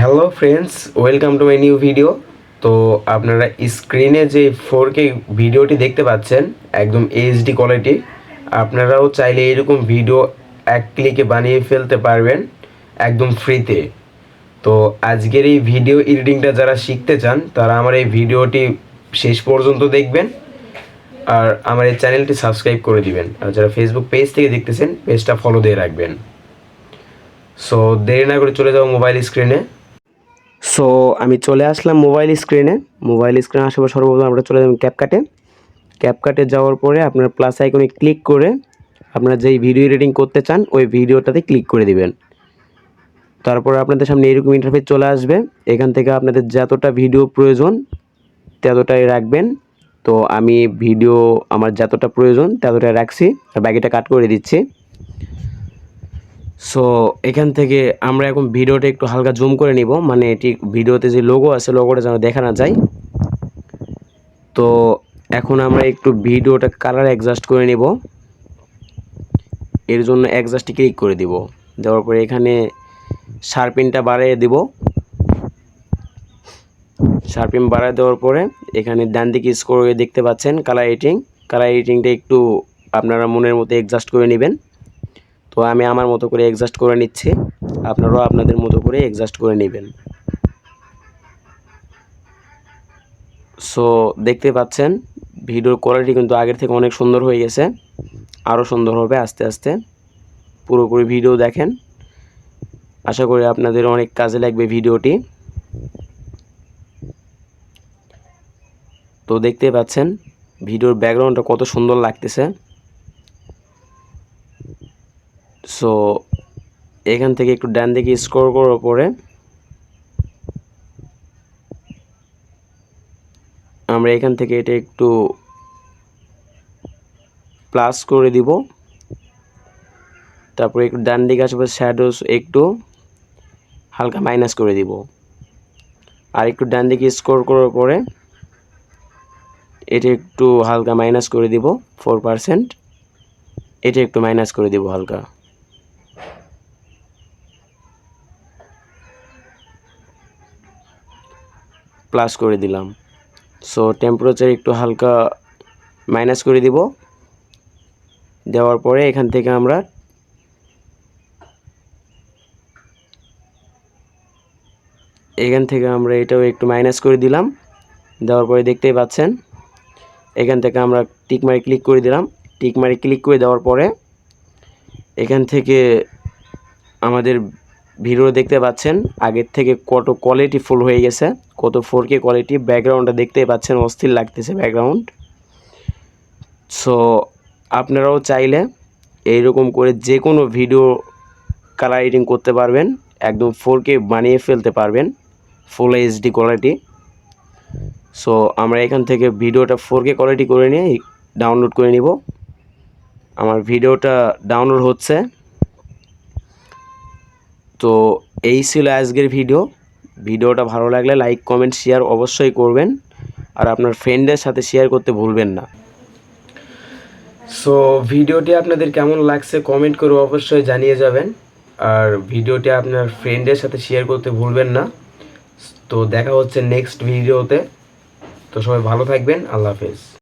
Hello friends, welcome to my new video. তো আপনারা স্ক্রিনে যে 4K ভিডিওটি দেখতে পাচ্ছেন, একদম এইচডি কোয়ালিটি। আপনারাও চাইলে এরকম ভিডিও এক ক্লিকে বানিয়ে ফেলতে পারবেন একদম ফ্রিতে। তো আজকের এই ভিডিও এডিটিংটা যারা শিখতে চান তারা আমার এই ভিডিওটি শেষ পর্যন্ত দেখবেন আর আমার এই চ্যানেলটি সাবস্ক্রাইব করে দিবেন। আর যারা ফেসবুক পেজ থেকে দেখতেছেন, পেজটা ফলো দিয়ে রাখবেন। সো দেরি না করে চলে যাবো মোবাইল স্ক্রিনে। সো আমি চলে আসলাম মোবাইল স্ক্রিনে আসার পর সর্বপ্রথম আমরা চলে যাবেন ক্যাপকাটে যাওয়ার পরে আপনার প্লাস আইকনে ক্লিক করে আপনারা যেই ভিডিও এডিটিং করতে চান ওই ভিডিওটাতে ক্লিক করে দিবেন। তারপর আপনাদের সামনে এরকম ইন্টারফেস চলে আসবে। এখান থেকে আপনাদের যতটা ভিডিও প্রয়োজন ততটাই রাখবেন। তো আমি ভিডিও আমার যতটা প্রয়োজন ততটাই রাখছি আর বাকিটা কাট করে দিচ্ছি। সো এখান থেকে আমরা এখন ভিডিওটা একটু হালকা জুম করে নিব, মানে এটি ভিডিওতে যে লোগো আছে লোগোটা যেন দেখা না যায়। তো এখন আমরা একটু ভিডিওটা কালার অ্যাডজাস্ট করে নিব। এর জন্য অ্যাডজাস্টে ক্লিক করে দিব, দেওয়ার পরে এখানে শার্পিনটা বাড়িয়ে দিব। শার্পিন বাড়িয়ে দেওয়ার পরে এখানে ডান দিকে স্ক্রল করে দেখতে পাচ্ছেন কালার এডিটিংটা একটু আপনারা মনের মতো অ্যাডজাস্ট করে নেবেন। তো আমি আমার মতো করে অ্যাডজাস্ট করে নিচ্ছি, আপনারাও আপনাদের মতো করে অ্যাডজাস্ট করে নেবেন। সো দেখতে পাচ্ছেন ভিডিওর কোয়ালিটি কিন্তু আগের থেকে অনেক সুন্দর হয়ে গেছে, আরও সুন্দর হবে আস্তে আস্তে। পুরোপুরি ভিডিও দেখেন, আশা করি আপনাদের অনেক কাজে লাগবে ভিডিওটি। তো দেখতে পাচ্ছেন ভিডিওর ব্যাকগ্রাউন্ডটা কত সুন্দর লাগতেছে। সো এখান থেকে একটু ডান দিকে স্ক্রল করার পরে আমরা এখান থেকে এটা একটু প্লাস করে দিব। তারপরে একটু ডান দিকে আসবে, শ্যাডোজ একটু হালকা মাইনাস করে দিব। আর একটু ডান দিকে স্ক্রল করার পরে এটা একটু হালকা মাইনাস করে দিব 4%। এটা একটু মাইনাস করে দিব হালকা। প্লাস করে দিলাম। সো টেম্পারেচার একটু হালকা মাইনাস করে দিব। দেওয়ার পরে এখান থেকে আমরা এটাও একটু মাইনাস করে দিলাম। দেওয়ার পরে দেখতেই পাচ্ছেন এখান থেকে আমরা টিকমারি ক্লিক করে দিলাম। টিকমারি ক্লিক করে দেওয়ার পরে এখান থেকে আমাদের ভিডিও দেখতে পাচ্ছেন আগের থেকে কত কোয়ালিটি ফুল হয়ে গেছে, কত 4K কোয়ালিটি। ব্যাকগ্রাউন্ডটা দেখতেই পাচ্ছেন অস্থির লাগতেছে ব্যাকগ্রাউন্ড। সো আপনারাও চাইলে এইরকম করে যে কোনো ভিডিও কালার এডিটিং করতে পারবেন, একদম 4K বানিয়ে ফেলতে পারবেন, ফুল এইচডি কোয়ালিটি। সো আমরা এখান থেকে ভিডিওটা 4K কোয়ালিটি করে নিয়ে ডাউনলোড করে নিব। আমার ভিডিওটা ডাউনলোড হচ্ছে। তো এই ছিল আজকের ভিডিওটা ভালো লাগলে লাইক কমেন্ট শেয়ার অবশ্যই করবেন আর আপনার ফ্রেন্ডের সাথে শেয়ার করতে ভুলবেন না। সো ভিডিওটি আপনাদের কেমন লাগছে কমেন্ট করে অবশ্যই জানিয়ে যাবেন আর ভিডিওটি আপনার ফ্রেন্ডের সাথে শেয়ার করতে ভুলবেন না। তো দেখা হচ্ছে নেক্সট ভিডিওতে। তো সবাই ভালো থাকবেন, আল্লাহ হাফেজ।